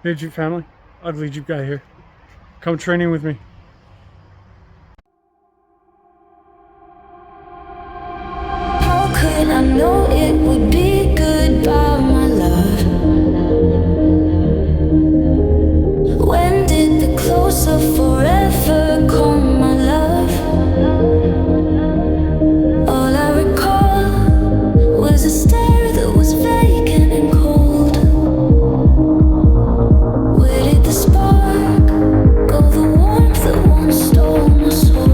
Hey Jeep family, Ugly Jeep Guy here. Come training with me. How could I know it would be goodbye, my love? When did the close of forever come, my love? All I recall was a stare that was vacant and cold. Where did the spark go, the warmth that once stole my soul?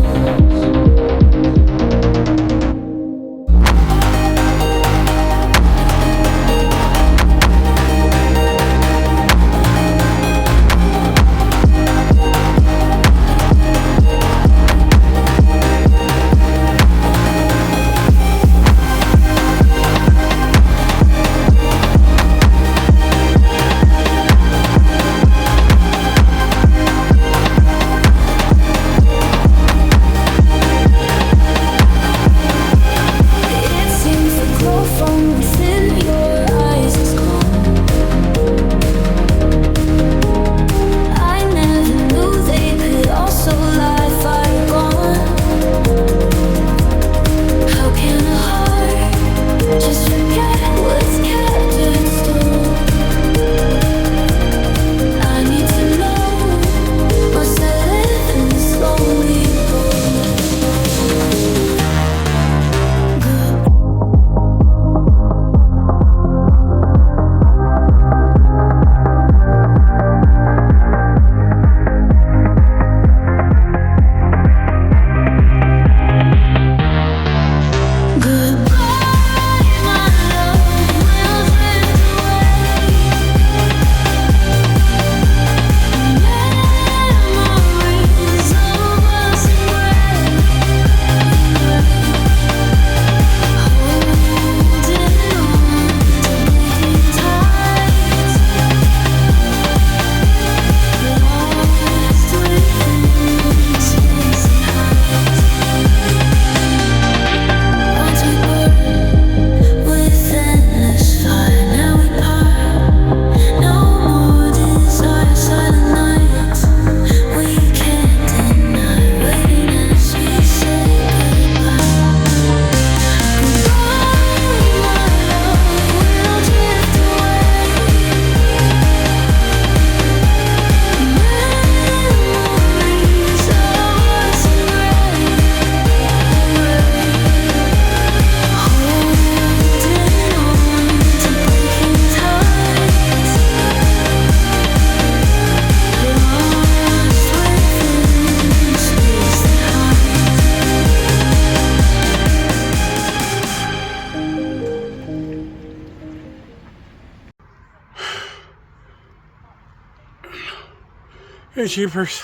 Hey Jeepers.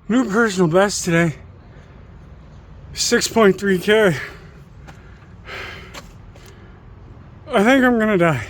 New personal best today. 6.3K. I think I'm gonna die.